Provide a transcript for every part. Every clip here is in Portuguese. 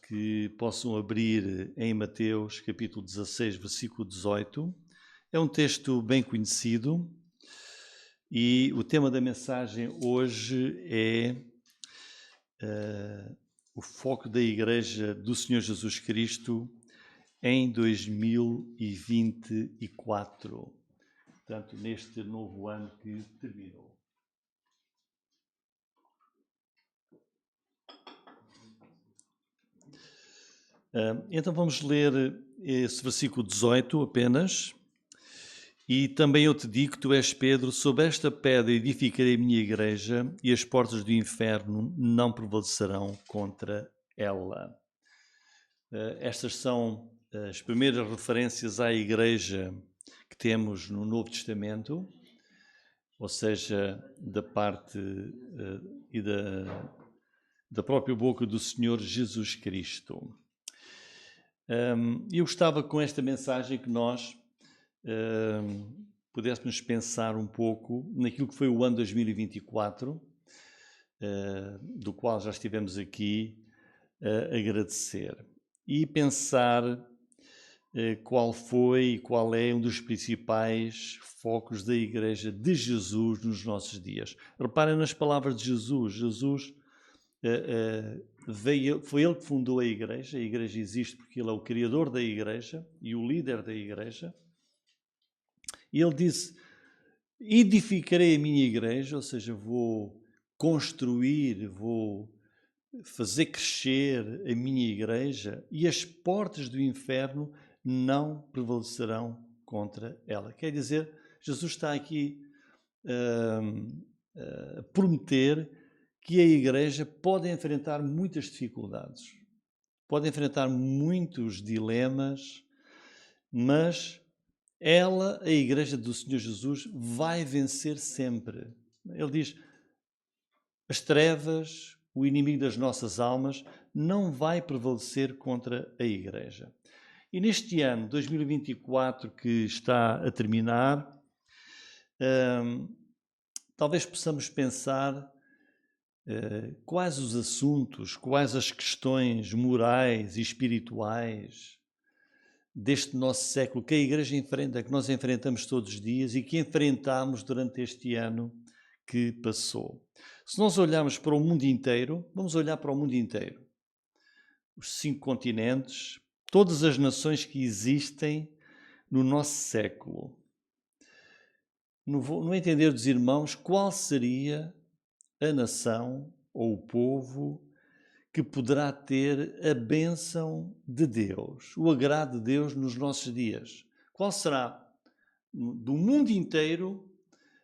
que possam abrir em Mateus, capítulo 16, versículo 18. É um texto bem conhecido e o tema da mensagem hoje é o foco da Igreja do Senhor Jesus Cristo em 2024, portanto, neste novo ano que terminou. Então vamos ler esse versículo 18 apenas. E também eu te digo, tu és Pedro, sobre esta pedra edificarei a minha igreja e as portas do inferno não prevalecerão contra ela. Estas são as primeiras referências à igreja que temos no Novo Testamento, ou seja, da parte e da própria boca do Senhor Jesus Cristo. Eu gostava com esta mensagem que nós pudéssemos pensar um pouco naquilo que foi o ano 2024, do qual já estivemos aqui a agradecer, e pensar qual foi e qual é um dos principais focos da Igreja de Jesus nos nossos dias. Reparem nas palavras de Jesus. Jesus foi ele que fundou a Igreja existe porque ele é o criador da Igreja e o líder da Igreja. E ele disse, edificarei a minha igreja, ou seja, vou construir, vou fazer crescer a minha igreja e as portas do inferno não prevalecerão contra ela. Quer dizer, Jesus está aqui a prometer que a igreja pode enfrentar muitas dificuldades, pode enfrentar muitos dilemas, mas ela, a Igreja do Senhor Jesus, vai vencer sempre. Ele diz, as trevas, o inimigo das nossas almas, não vai prevalecer contra a Igreja. E neste ano, 2024, que está a terminar, talvez possamos pensar quais os assuntos, quais as questões morais e espirituais deste nosso século, que a Igreja enfrenta, que nós enfrentamos todos os dias e que enfrentamos durante este ano que passou. Se nós olharmos para o mundo inteiro, vamos olhar para o mundo inteiro. Os 5 continentes, todas as nações que existem no nosso século. No entender dos irmãos, qual seria a nação ou o povo que poderá ter a bênção de Deus, o agrado de Deus nos nossos dias? Qual será, do mundo inteiro,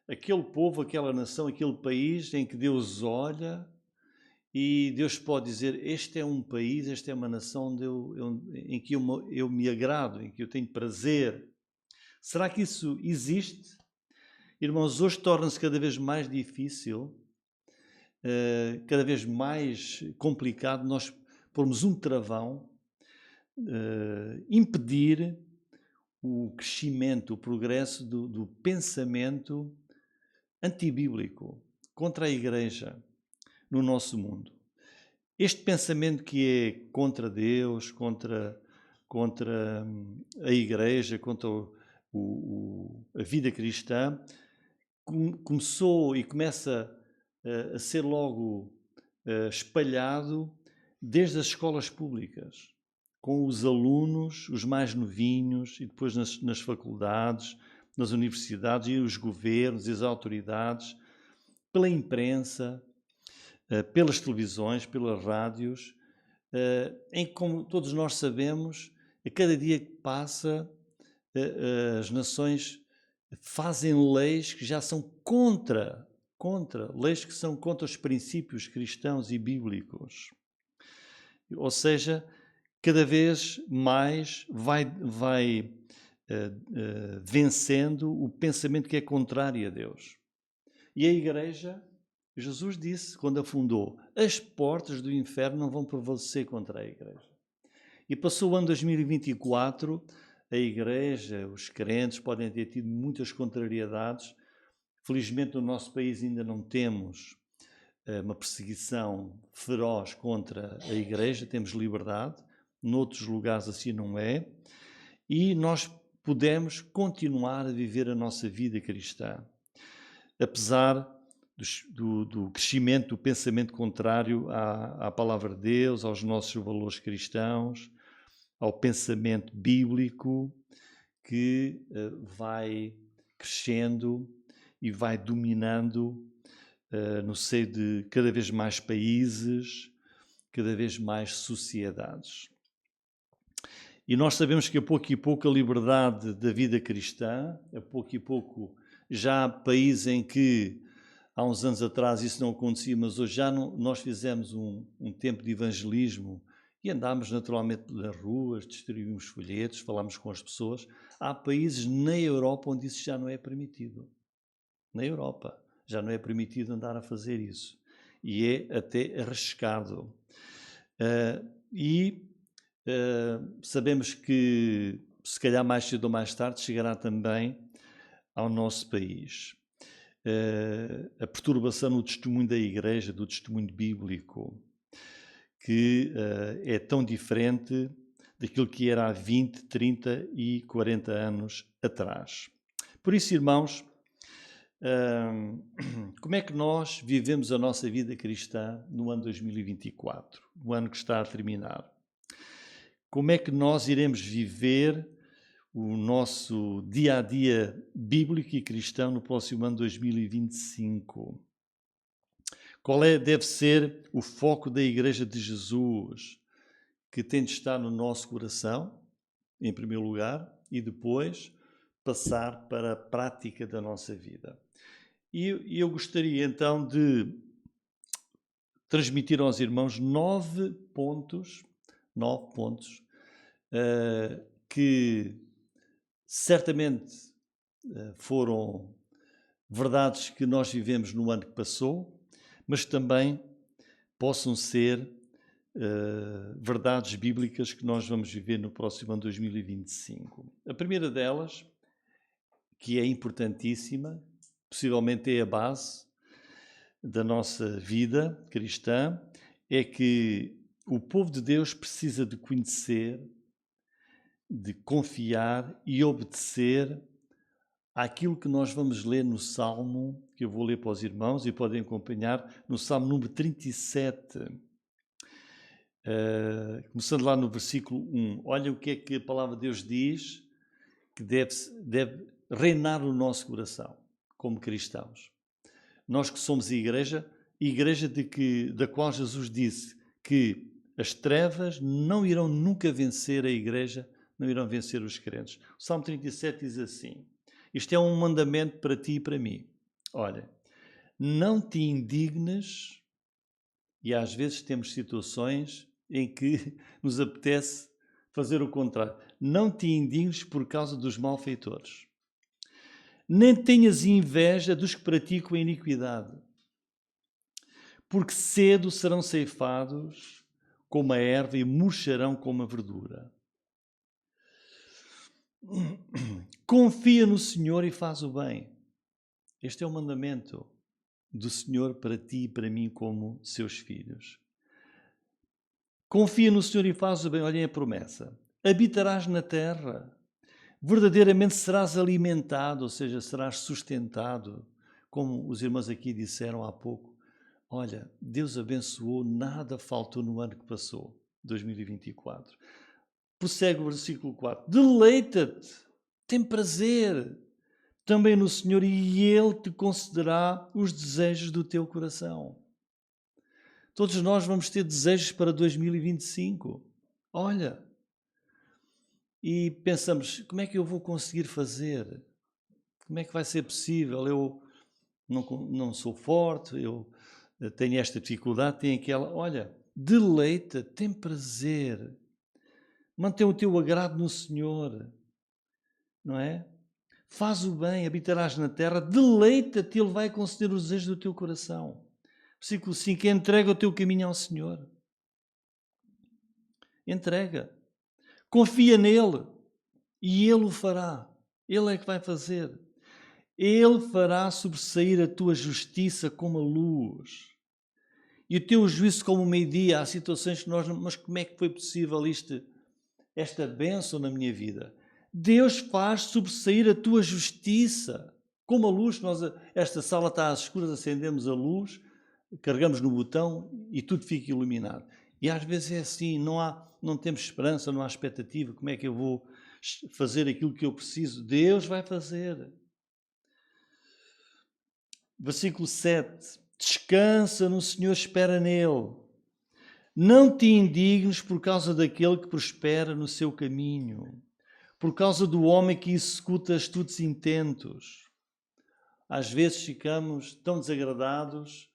aquele povo, aquela nação, aquele país em que Deus olha e Deus pode dizer, este é um país, esta é uma nação em que eu me agrado, em que eu tenho prazer? Será que isso existe? Irmãos, hoje torna-se cada vez mais difícil, cada vez mais complicado nós pormos um travão, impedir o crescimento, o progresso do pensamento antibíblico contra a Igreja no nosso mundo. Este pensamento que é contra Deus, contra a Igreja, contra a vida cristã, começou e começa a ser logo espalhado desde as escolas públicas, com os alunos, os mais novinhos, e depois nas faculdades, nas universidades, e os governos e as autoridades, pela imprensa, pelas televisões, pelas rádios, em que, como todos nós sabemos, a cada dia que passa, as nações fazem leis que já são contra leis que são contra os princípios cristãos e bíblicos. Ou seja, cada vez mais vai vencendo o pensamento que é contrário a Deus. E a Igreja, Jesus disse, quando a fundou, as portas do inferno não vão prevalecer contra a Igreja. E passou o ano 2024, a Igreja, os crentes podem ter tido muitas contrariedades. Felizmente no nosso país ainda não temos uma perseguição feroz contra a Igreja, temos liberdade, noutros lugares assim não é, e nós podemos continuar a viver a nossa vida cristã, apesar do crescimento do pensamento contrário à palavra de Deus, aos nossos valores cristãos, ao pensamento bíblico que vai crescendo e vai dominando no seio de cada vez mais países, cada vez mais sociedades. E nós sabemos que a pouco e pouco a liberdade da vida cristã, a pouco e pouco já há países em que há uns anos atrás isso não acontecia, mas hoje já nós fizemos um tempo de evangelismo e andámos naturalmente pelas ruas, distribuímos folhetos, falámos com as pessoas. Há países na Europa onde isso já não é permitido. Na Europa já não é permitido andar a fazer isso. E é até arriscado. Sabemos que, se calhar mais cedo ou mais tarde, chegará também ao nosso país. A perturbação no testemunho da Igreja, do testemunho bíblico, que é tão diferente daquilo que era há 20, 30 e 40 anos atrás. Por isso, irmãos, como é que nós vivemos a nossa vida cristã no ano 2024, no ano que está a terminar? Como é que nós iremos viver o nosso dia-a-dia bíblico e cristão no próximo ano 2025? Qual deve ser o foco da Igreja de Jesus, que tem de estar no nosso coração, em primeiro lugar, e depois passar para a prática da nossa vida? E eu gostaria então de transmitir aos irmãos 9 pontos que certamente foram verdades que nós vivemos no ano que passou, mas também possam ser verdades bíblicas que nós vamos viver no próximo ano 2025. A primeira delas, que é importantíssima, possivelmente é a base da nossa vida cristã, é que o povo de Deus precisa de conhecer, de confiar e obedecer àquilo que nós vamos ler no Salmo, que eu vou ler para os irmãos e podem acompanhar, no Salmo número 37. Começando lá no versículo 1. Olha o que é que a palavra de Deus diz que deve reinar no nosso coração, como cristãos. Nós que somos a igreja da qual Jesus disse que as trevas não irão nunca vencer a igreja, não irão vencer os crentes. O Salmo 37 diz assim: isto é um mandamento para ti e para mim. Olha, não te indignes, e às vezes temos situações em que nos apetece fazer o contrário. Não te indignes por causa dos malfeitores. Nem tenhas inveja dos que praticam a iniquidade, porque cedo serão ceifados como a erva e murcharão como a verdura. Confia no Senhor e faz o bem. Este é o mandamento do Senhor para ti e para mim como seus filhos. Confia no Senhor e faz o bem. Olhem a promessa. Habitarás na terra. Verdadeiramente serás alimentado, ou seja, serás sustentado. Como os irmãos aqui disseram há pouco. Olha, Deus abençoou, nada faltou no ano que passou, 2024. Prossegue o versículo 4. Deleita-te, tem prazer também no Senhor e Ele te concederá os desejos do teu coração. Todos nós vamos ter desejos para 2025. Olha, e pensamos, como é que eu vou conseguir fazer? Como é que vai ser possível? Eu não sou forte, eu tenho esta dificuldade, tenho aquela. Olha, deleita, tem prazer. Mantém o teu agrado no Senhor, não é? Faz o bem, habitarás na terra, deleita-te, Ele vai conceder os desejos do teu coração. Versículo 5, entrega o teu caminho ao Senhor. Entrega. Confia nele e Ele o fará. Ele é que vai fazer. Ele fará sobressair a tua justiça como a luz e o teu juízo como o meio-dia. Há situações que nós... Mas como é que foi possível esta bênção na minha vida? Deus faz sobressair a tua justiça. Como a luz, esta sala está às escuras, acendemos a luz, carregamos no botão e tudo fica iluminado. E às vezes é assim, não temos esperança, não há expectativa. Como é que eu vou fazer aquilo que eu preciso? Deus vai fazer. Versículo 7. Descansa no Senhor, espera nele. Não te indignes por causa daquele que prospera no seu caminho, por causa do homem que executa astutos intentos. Às vezes ficamos tão desagradados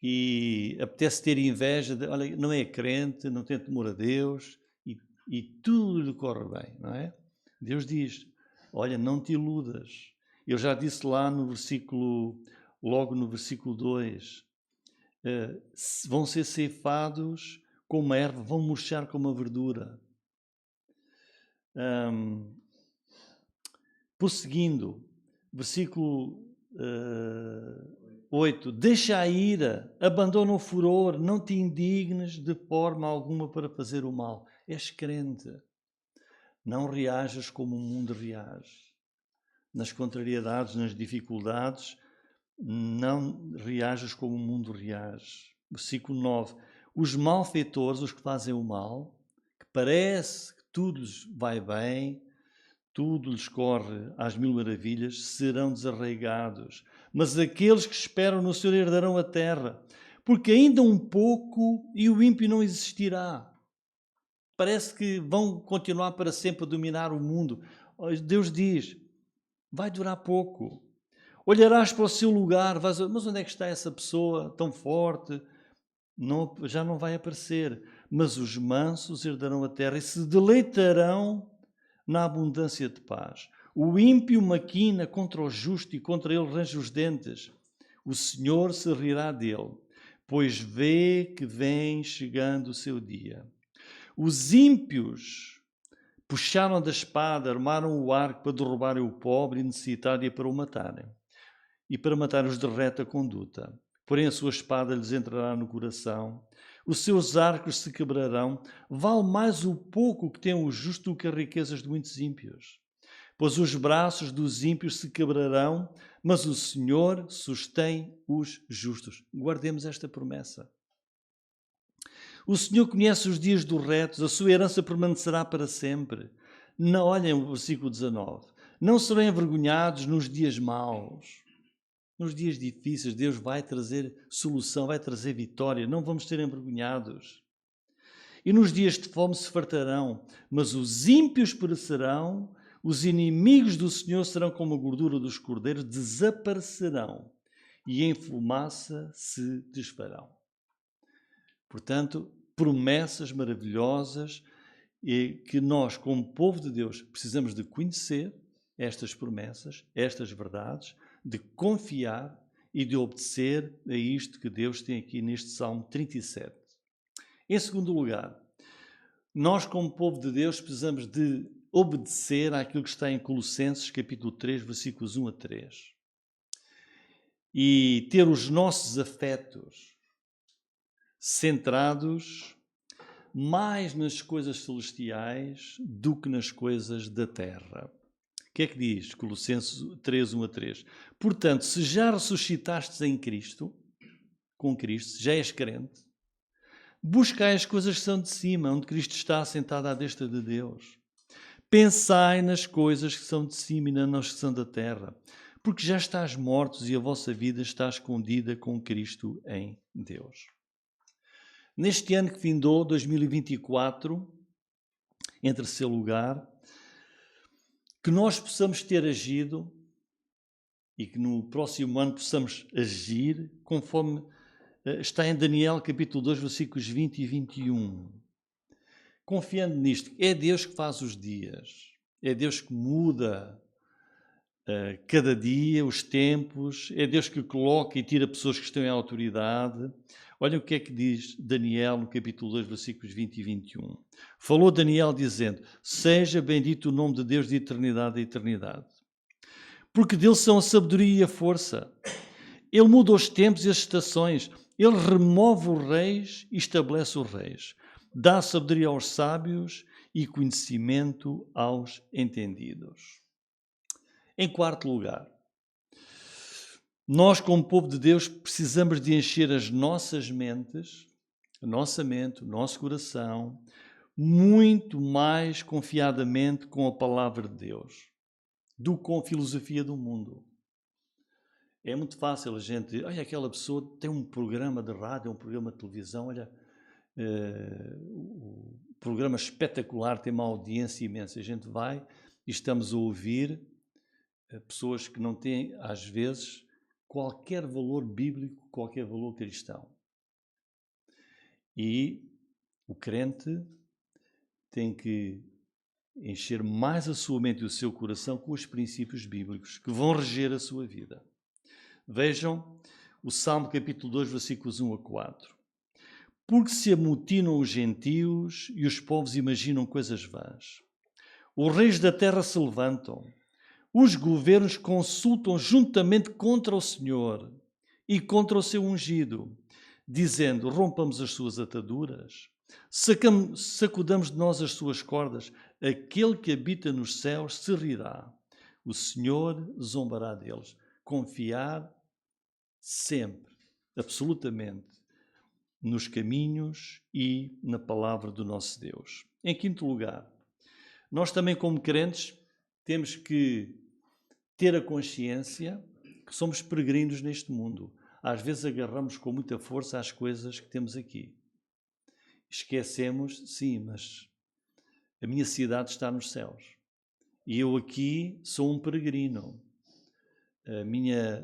e apetece ter inveja de, olha, não é crente, não tem temor a Deus e tudo lhe corre bem, não é? Deus diz, olha, não te iludas. Eu já disse lá logo no versículo 2, vão ser ceifados como a erva, vão murchar como a verdura. Prosseguindo, versículo 8. Deixa a ira, abandona o furor, não te indignes de forma alguma para fazer o mal. És crente. Não reajas como o mundo reage. Nas contrariedades, nas dificuldades, não reajas como o mundo reage. Versículo 9. Os malfeitores, os que fazem o mal, que parece que tudo lhes vai bem, tudo lhes corre às mil maravilhas, serão desarraigados. Mas aqueles que esperam no Senhor herdarão a terra, porque ainda um pouco e o ímpio não existirá. Parece que vão continuar para sempre a dominar o mundo. Deus diz, vai durar pouco. Olharás para o seu lugar, mas onde é que está essa pessoa tão forte? Não, já não vai aparecer. Mas os mansos herdarão a terra e se deleitarão na abundância de paz. O ímpio maquina contra o justo e contra ele range os dentes. O Senhor se rirá dele, pois vê que vem chegando o seu dia. Os ímpios puxaram da espada, armaram o arco para derrubarem o pobre e necessitado e para o matarem. E para matar os de reta conduta. Porém a sua espada lhes entrará no coração, os seus arcos se quebrarão. Vale mais o pouco que tem o justo do que as riquezas de muitos ímpios. Pois os braços dos ímpios se quebrarão, mas o Senhor sustém os justos. Guardemos esta promessa. O Senhor conhece os dias dos retos, a sua herança permanecerá para sempre. Não, olhem o versículo 19. Não serão envergonhados nos dias maus. Nos dias difíceis, Deus vai trazer solução, vai trazer vitória. Não vamos ser envergonhados. E nos dias de fome se fartarão, mas os ímpios perecerão, os inimigos do Senhor serão como a gordura dos cordeiros, desaparecerão e em fumaça se desfarão. Portanto, promessas maravilhosas e que nós, como povo de Deus, precisamos de conhecer estas promessas, estas verdades, de confiar e de obedecer a isto que Deus tem aqui neste Salmo 37. Em segundo lugar, nós, como povo de Deus, precisamos de obedecer àquilo que está em Colossenses, capítulo 3, versículos 1 a 3. E ter os nossos afetos centrados mais nas coisas celestiais do que nas coisas da terra. O que é que diz Colossenses 3, 1 a 3? Portanto, se já ressuscitastes em Cristo, com Cristo, se já és crente, buscai as coisas que são de cima, onde Cristo está assentado à destra de Deus. Pensai nas coisas que são de cima e não nas que são da terra, porque já estás mortos e a vossa vida está escondida com Cristo em Deus. Neste ano que findou, 2024, em terceiro lugar, que nós possamos ter agido e que no próximo ano possamos agir conforme está em Daniel capítulo 2, versículos 20 e 21. Confiando nisto, é Deus que faz os dias, é Deus que muda cada dia os tempos, é Deus que coloca e tira pessoas que estão em autoridade. Olha o que é que diz Daniel no capítulo 2, versículos 20 e 21. Falou Daniel dizendo, seja bendito o nome de Deus de eternidade a eternidade, porque dele são a sabedoria e a força. Ele muda os tempos e as estações. Ele remove os reis e estabelece os reis. Dá sabedoria aos sábios e conhecimento aos entendidos. Em quarto lugar, nós, como povo de Deus, precisamos de encher as nossas mentes, a nossa mente, o nosso coração, muito mais confiadamente com a palavra de Deus do que com a filosofia do mundo. É muito fácil a gente dizer, olha, aquela pessoa tem um programa de rádio, um programa de televisão, olha, o programa espetacular, tem uma audiência imensa. A gente vai e estamos a ouvir pessoas que não têm, às vezes, qualquer valor bíblico, qualquer valor cristão. E o crente tem que encher mais a sua mente e o seu coração com os princípios bíblicos que vão reger a sua vida. Vejam o Salmo capítulo 2, versículos 1 a 4. Porque se amotinam os gentios e os povos imaginam coisas vãs. Os reis da terra se levantam, os governos consultam juntamente contra o Senhor e contra o seu ungido, dizendo, rompamos as suas ataduras, sacudamos de nós as suas cordas, aquele que habita nos céus se rirá, o Senhor zombará deles. Confiar sempre, absolutamente, nos caminhos e na palavra do nosso Deus. Em quinto lugar, nós também como crentes temos que ter a consciência que somos peregrinos neste mundo. Às vezes agarramos com muita força às coisas que temos aqui. Esquecemos, sim, mas a minha cidade está nos céus. E eu aqui sou um peregrino. A minha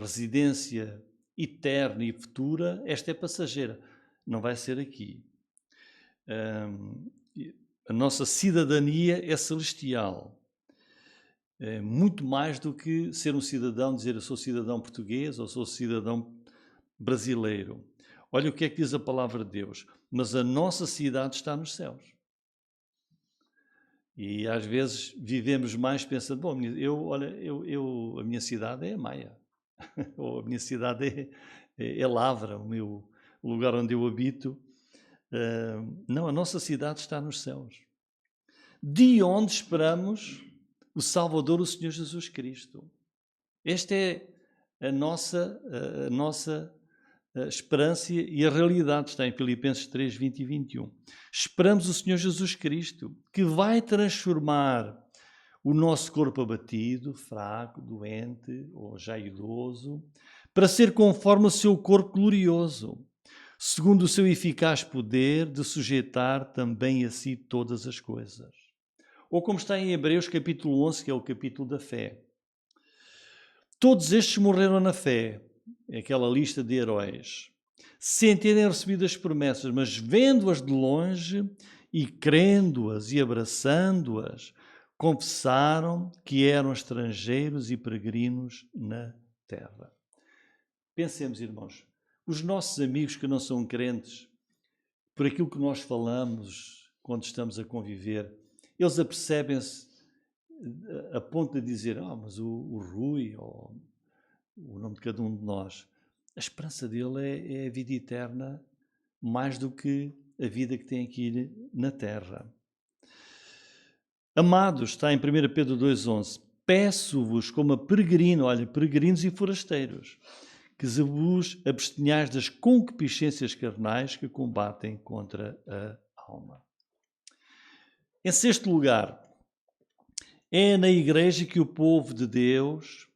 residência eterna e futura, esta é passageira. Não vai ser aqui. A nossa cidadania é celestial. É muito mais do que ser um cidadão, dizer eu sou cidadão português ou sou cidadão brasileiro. Olha o que é que diz a palavra de Deus. Mas a nossa cidade está nos céus. E às vezes vivemos mais pensando, bom, a minha cidade é Maia, ou a minha cidade é Lavra, o lugar onde eu habito. Não, a nossa cidade está nos céus. De onde esperamos o Salvador, o Senhor Jesus Cristo. Esta é a nossa esperança e a realidade está em Filipenses 3, 20 e 21. Esperamos o Senhor Jesus Cristo, que vai transformar o nosso corpo abatido, fraco, doente ou já idoso, para ser conforme o seu corpo glorioso, segundo o seu eficaz poder de sujeitar também a si todas as coisas. Ou como está em Hebreus capítulo 11, que é o capítulo da fé. Todos estes morreram na fé, é aquela lista de heróis, sem terem recebido as promessas, mas vendo-as de longe e crendo-as e abraçando-as, confessaram que eram estrangeiros e peregrinos na terra. Pensemos, irmãos, os nossos amigos que não são crentes, por aquilo que nós falamos quando estamos a conviver, eles apercebem-se a ponto de dizer, mas o Rui, ou o nome de cada um de nós, a esperança dele é a vida eterna mais do que a vida que tem aqui na terra. Amados, está em 1 Pedro 2,11, peço-vos como a peregrino, olha, peregrinos e forasteiros, que vos abstenhais das concupiscências carnais que combatem contra a alma. Em sexto lugar, é na igreja que o povo de Deus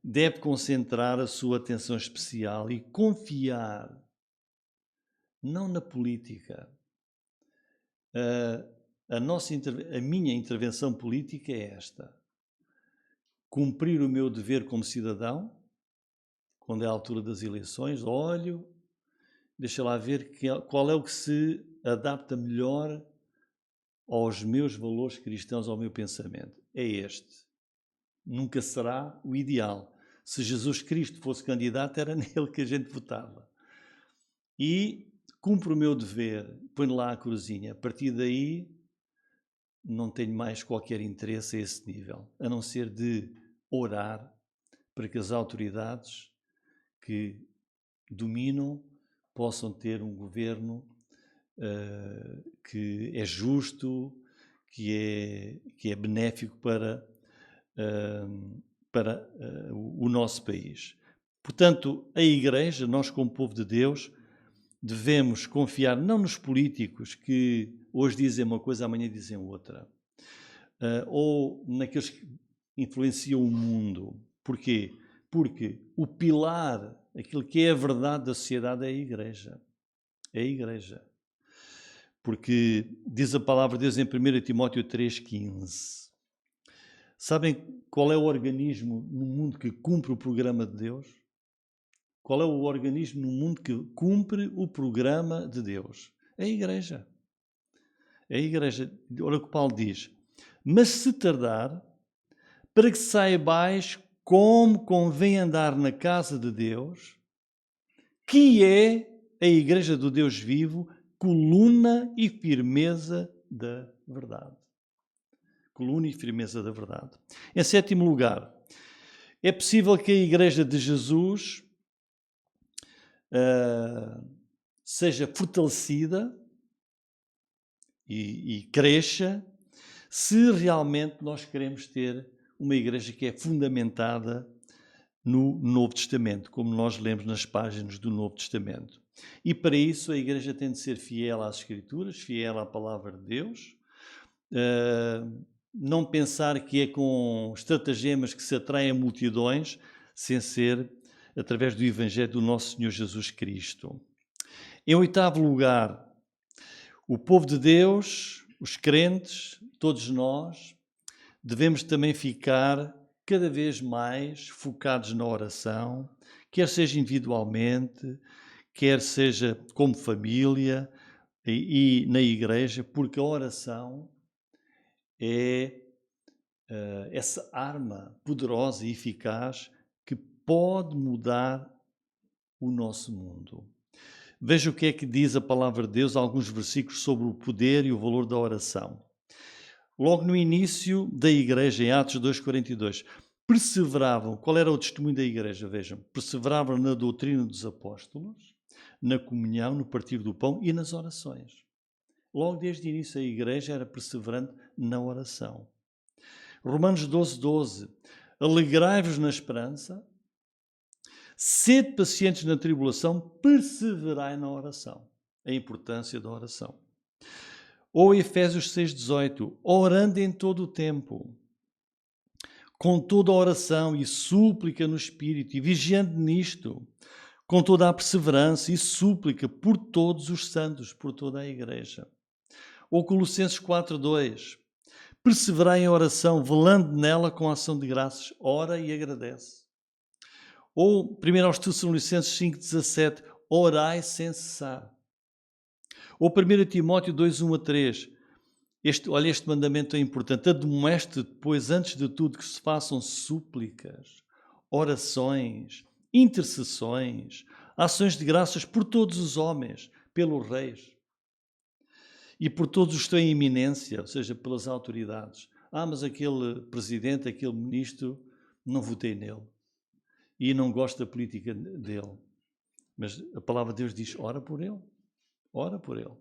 deve concentrar a sua atenção especial e confiar, não na política. A minha intervenção política é esta: cumprir o meu dever como cidadão, quando é a altura das eleições, olho, deixa lá ver qual é o que se adapta melhor aos meus valores cristãos, ao meu pensamento. É este. Nunca será o ideal. Se Jesus Cristo fosse candidato, era nele que a gente votava. E cumpro o meu dever, ponho lá a cruzinha. A partir daí, não tenho mais qualquer interesse a esse nível, a não ser de orar para que as autoridades que dominam possam ter um governo que é justo, que é benéfico para o nosso país. Portanto, a Igreja, nós como povo de Deus, devemos confiar não nos políticos que hoje dizem uma coisa, amanhã dizem outra, ou naqueles que influenciam o mundo. Porquê? Porque o pilar, aquilo que é a verdade da sociedade é a Igreja. É a Igreja. Porque diz a palavra de Deus em 1 Timóteo 3,15. Sabem qual é o organismo no mundo que cumpre o programa de Deus? Qual é o organismo no mundo que cumpre o programa de Deus? É a Igreja. É a Igreja. Olha o que Paulo diz. Mas se tardar, para que saibais como convém andar na casa de Deus, que é a Igreja do Deus vivo, coluna e firmeza da verdade. Coluna e firmeza da verdade. Em sétimo lugar, é possível que a Igreja de Jesus seja fortalecida e cresça se realmente nós queremos ter uma Igreja que é fundamentada no Novo Testamento, como nós lemos nas páginas do Novo Testamento. E para isso a Igreja tem de ser fiel às Escrituras, fiel à Palavra de Deus, não pensar que é com estratagemas que se atraem multidões, sem ser através do Evangelho do nosso Senhor Jesus Cristo. Em oitavo lugar, o povo de Deus, os crentes, todos nós, devemos também ficar cada vez mais focados na oração, quer seja individualmente, quer seja como família e na igreja, porque a oração é essa arma poderosa e eficaz que pode mudar o nosso mundo. Veja o que é que diz a palavra de Deus, alguns versículos sobre o poder e o valor da oração. Logo no início da igreja, em Atos 2,42, perseveravam. Qual era o testemunho da igreja? Vejam, perseveravam na doutrina dos apóstolos, na comunhão, no partir do pão e nas orações. Logo desde o início a igreja era perseverante na oração. Romanos 12,12, alegrai-vos na esperança, sede pacientes na tribulação, perseverai na oração. A importância da oração. Ou Efésios 6,18, orando em todo o tempo, com toda a oração e súplica no Espírito, e vigiando nisto, com toda a perseverança e súplica por todos os santos, por toda a Igreja. Ou Colossenses 4,2, perseverai em oração, velando nela com ação de graças, ora e agradece. Ou 1 Tessalonicenses 5,17, orai sem cessar. Ou 1 Timóteo 2,1-3, este mandamento é importante. Admoeste, pois, antes de tudo, que se façam súplicas, orações, intercessões, ações de graças por todos os homens, pelos reis e por todos os que estão em iminência, ou seja, pelas autoridades. Mas aquele presidente, aquele ministro, não votei nele e não gosto da política dele. Mas a palavra de Deus diz, ora por ele. Ora por ele.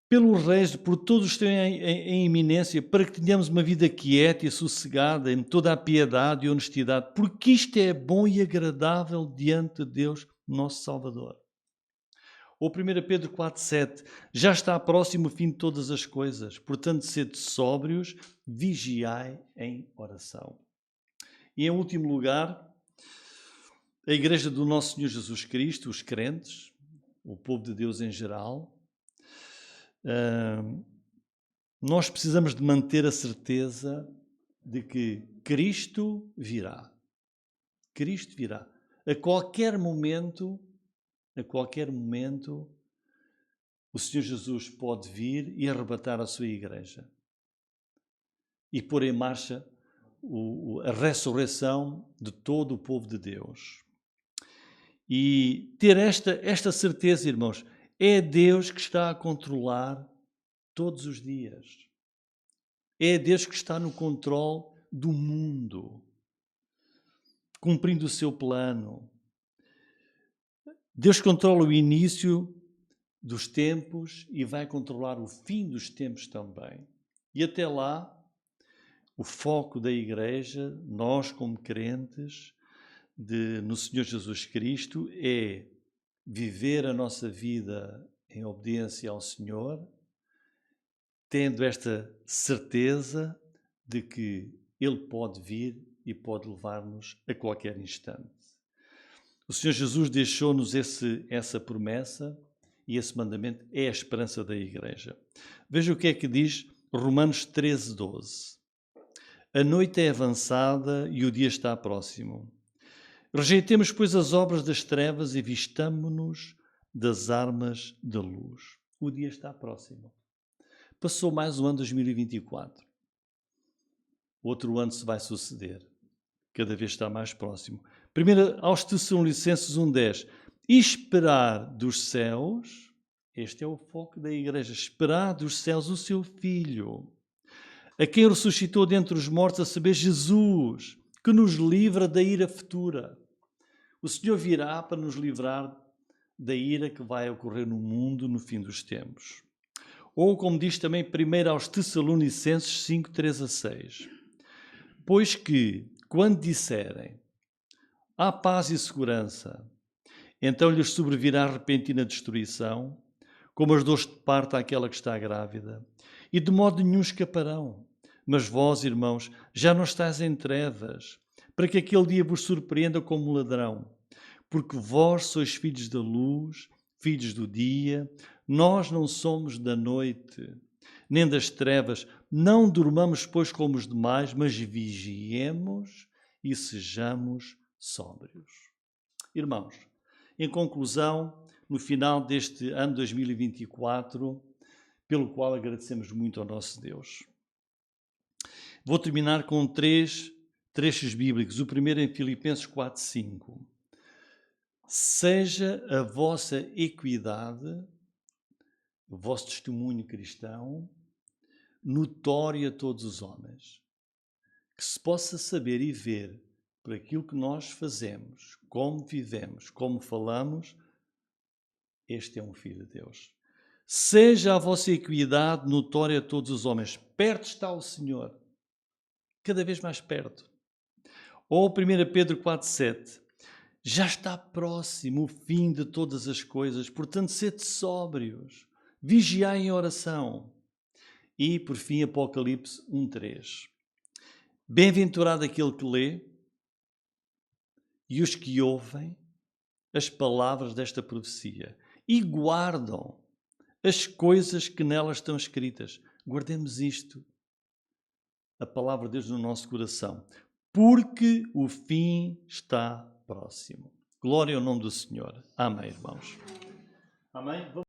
Pelos reis, por todos os que estão em iminência, para que tenhamos uma vida quieta e sossegada, em toda a piedade e honestidade, porque isto é bom e agradável diante de Deus, nosso Salvador. Ou 1 Pedro 4,7, já está próximo o fim de todas as coisas, portanto, sede sóbrios, vigiai em oração. E em último lugar, a Igreja do nosso Senhor Jesus Cristo, os crentes, o povo de Deus em geral, nós precisamos de manter a certeza de que Cristo virá. Cristo virá. A qualquer momento, o Senhor Jesus pode vir e arrebatar a sua igreja e pôr em marcha a ressurreição de todo o povo de Deus. E ter esta certeza, irmãos, é Deus que está a controlar todos os dias. É Deus que está no controle do mundo, cumprindo o seu plano. Deus controla o início dos tempos e vai controlar o fim dos tempos também. E até lá, o foco da Igreja, nós como crentes no Senhor Jesus Cristo, é viver a nossa vida em obediência ao Senhor, tendo esta certeza de que Ele pode vir e pode levar-nos a qualquer instante. O Senhor Jesus deixou-nos essa promessa e esse mandamento é a esperança da Igreja. Veja o que é que diz Romanos 13:12. A noite é avançada e o dia está próximo. Rejeitemos, pois, as obras das trevas e vistamo-nos das armas da luz. O dia está próximo. Passou mais um ano 2024. Outro ano se vai suceder. Cada vez está mais próximo. Primeiro, aos Tessalonicenses 1:10. E esperar dos céus, este é o foco da Igreja, esperar dos céus o seu Filho, a quem ressuscitou dentre os mortos, a saber, Jesus, que nos livra da ira futura. O Senhor virá para nos livrar da ira que vai ocorrer no mundo no fim dos tempos. Ou, como diz também 1 aos Tessalonicenses 5:3-6. Pois que, quando disserem, há paz e segurança, então lhes sobrevirá repentina destruição, como as dores de parto àquela que está grávida, e de modo nenhum escaparão. Mas vós, irmãos, já não estáis em trevas, para que aquele dia vos surpreenda como ladrão. Porque vós sois filhos da luz, filhos do dia, nós não somos da noite, nem das trevas. Não durmamos, pois, como os demais, mas vigiemos e sejamos sóbrios. Irmãos, em conclusão, no final deste ano 2024, pelo qual agradecemos muito ao nosso Deus. Vou terminar com 3 trechos bíblicos. O primeiro em Filipenses 4:5. Seja a vossa equidade, o vosso testemunho cristão, notório a todos os homens. Que se possa saber e ver por aquilo que nós fazemos, como vivemos, como falamos, este é um Filho de Deus. Seja a vossa equidade notória a todos os homens. Perto está o Senhor, cada vez mais perto. Ou 1 Pedro 4:7. Já está próximo o fim de todas as coisas, portanto, sede sóbrios, vigiai em oração. E, por fim, Apocalipse 1:3. Bem-aventurado aquele que lê e os que ouvem as palavras desta profecia e guardam as coisas que nelas estão escritas. Guardemos isto, a palavra de Deus no nosso coração, porque o fim está próximo. Glória ao nome do Senhor. Amém, irmãos. Amém.